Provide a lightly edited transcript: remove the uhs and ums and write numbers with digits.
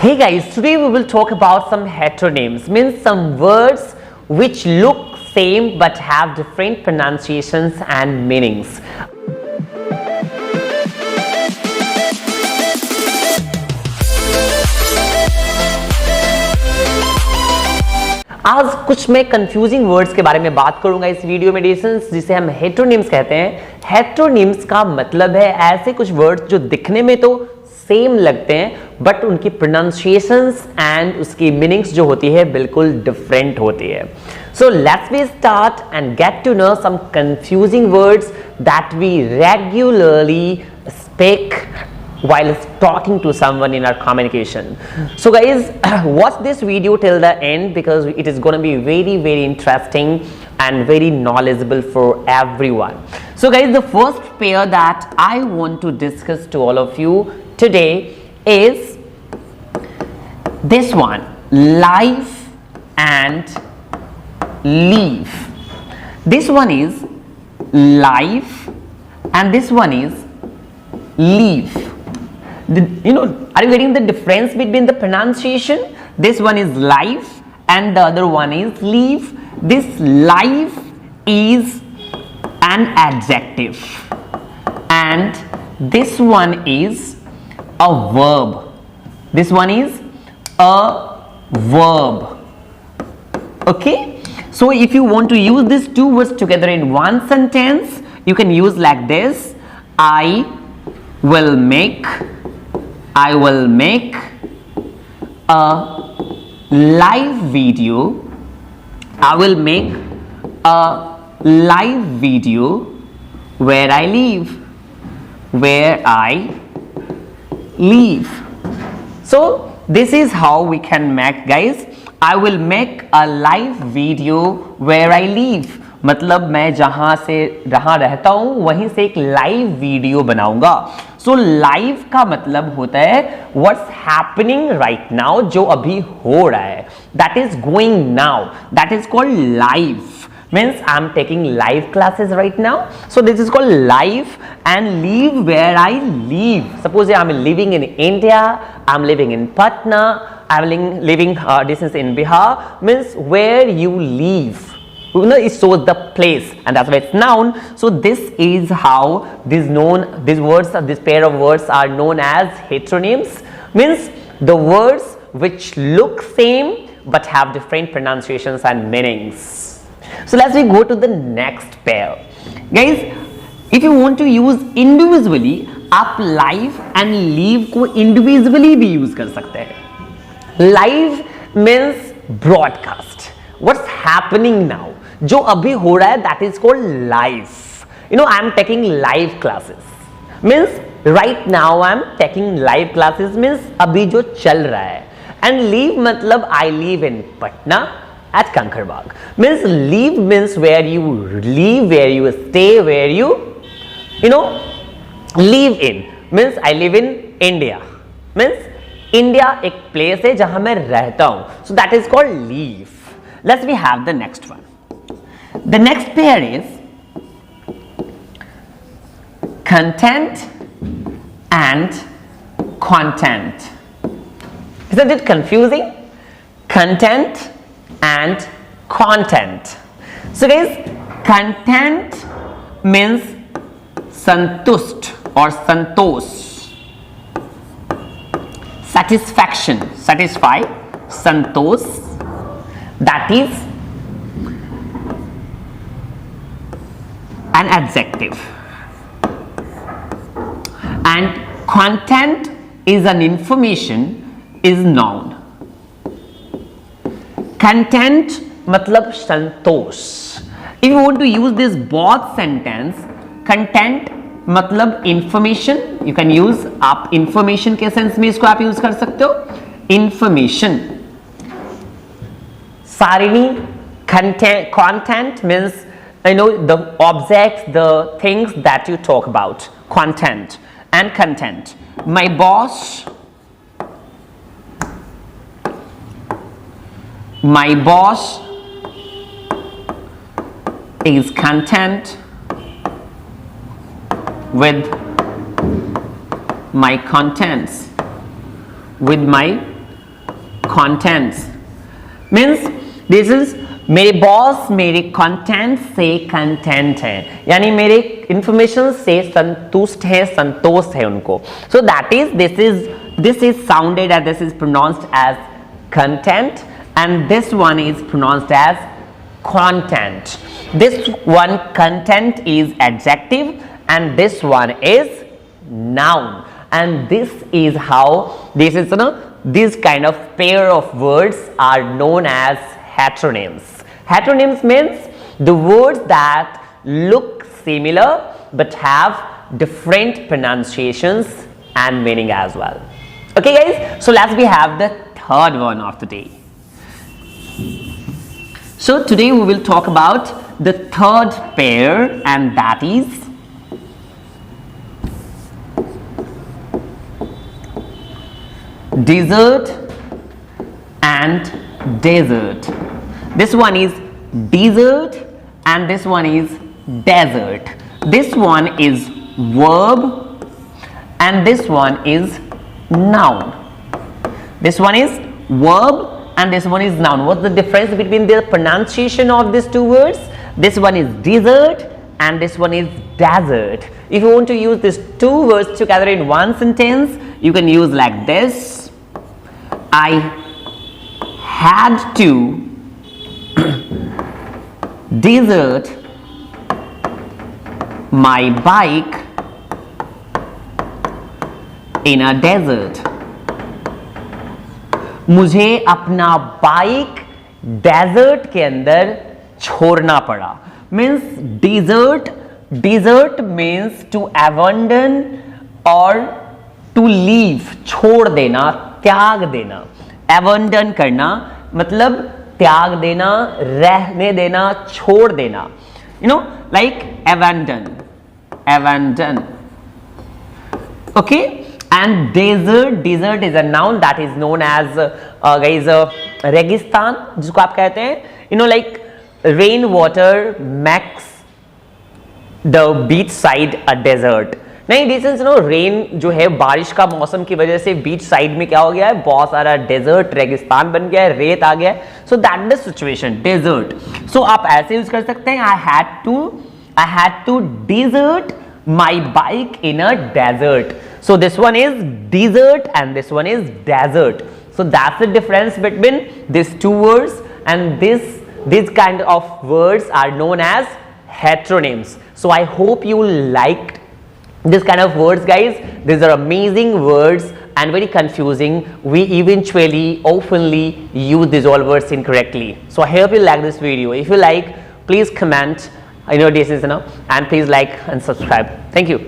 Hey guys, today we will talk about some heteronyms, means some words which look same but have different pronunciations and meanings. आज कुछ मैं confusing words के बारे में बात करूंगा इस वीडियो में, जिसे हम हेट्रोनिम्स कहते हैं। हेट्रोनिम्स का मतलब है ऐसे कुछ वर्ड्स जो दिखने में तो सेम लगते हैं बट उनकी प्रोनाउंसिएशंस एंड उसकी मीनिंग्स जो होती है बिल्कुल डिफरेंट होती है। So let's we start and get to know some confusing words that we regularly speak while talking to someone in our communication. So guys, watch this video till the end because it is going to be very interesting and very knowledgeable for everyone. So guys, the first pair that I want to discuss to all of you today is this one, life and leave. This one is life and this one is leave. Are you getting the difference between the pronunciation? This one is life and the other one is leave. This life is an adjective and this one is a verb. This one is a verb. Okay, so if you want to use these two words together in one sentence, you can use like this: I will make a live video. I will make a live video where I live. So this is how we can make, guys. I will make a live video where I live. मतलब मैं जहां रहता हूं वहीं से एक live video बनाऊंगा। सो live का मतलब होता है व्हाट्स हैपनिंग राइट नाउ, जो अभी हो रहा है, that is going now, that is called live. Means I am taking live classes right now, so this is called live. And live where I live, suppose I am living in India, I am living in Patna, I am living distance in Bihar, means where you live. It shows the place and that's why it's noun. So this is how this pair of words are known as heteronyms, means the words which look same but have different pronunciations and meanings. So let's go to the next pair. Guys, if you want to use individually, आप live and leave को individually भी use कर सकते हैं. Live means broadcast, what's happening now, जो अभी हो रहा है, that is called live. I am taking live classes, means right now I am taking live classes, means अभी जो चल रहा है. एंड लीव मतलब I live in Patna at Kankarbagh, means live means where you live, where you stay, where you live in. Means I live in India, means India एक place है जहां मैं रहता हूं, so that is called live. Let's we have the next one. The next pair is content and content. Isn't it confusing? Content and content. So guys, content means santust or santosh, satisfaction, satisfy, santosh, that is an adjective, and content is an information, is noun. Content मतलब संतोष. If you want to use this both sentence, content मतलब information, you can use, आप information के sense में इसको आप use कर सकते हो. Information. सारिणी, content means the objects, the things that you talk about. Content and content. My boss is content with my contents, with my contents means this is मेरे बॉस मेरे कंटेंट से कंटेंट है, यानी मेरे इंफॉर्मेशन से संतुष्ट है, संतोष है उनको. So that is this is sounded and this is pronounced as content and this one is pronounced as content. This one content is adjective and this one is noun, and this is how this kind of pair of words are known as heteronyms. Heteronyms means the words that look similar but have different pronunciations and meaning as well. Okay guys, so we have the third one of the day. So today we will talk about the third pair, and that is desert and desert. This one is desert and this one is desert. This one is verb and this one is noun. This one is verb and this one is noun. What's the difference between the pronunciation of these two words? This one is desert and this one is desert. If you want to use these two words together in one sentence, you can use like this: I had to desert my bike in a desert. मुझे अपना bike desert के अंदर छोड़ना पड़ा. Means desert means to abandon और to leave, छोड़ देना, त्याग देना. अबंडन करना मतलब त्याग देना, रहने देना, छोड़ देना. You know like abandon. Okay. And desert is a noun that is known as guys रेगिस्तान, जिसको आप कहते हैं, you know, like rain water makes the beach side a desert. नहीं, डिसेंस नो रेन जो है बारिश का मौसम की वजह से बीच साइड में क्या हो गया है, बहुत सारा डेजर्ट रेगिस्तान बन गया है, रेत आ गया है. So that the situation desert. So आप ऐसे यूज कर सकते हैं, I had to desert my bike in a desert. So this one is desert and this one is desert. So that's the difference between these two words, and these kind of words are known as heteronyms. So I hope you liked this kind of words, guys. These are amazing words and very confusing. We eventually oftenly use these all words incorrectly. So I hope you like this video. If you like, please comment. I know this is enough, and please like and subscribe. Thank you.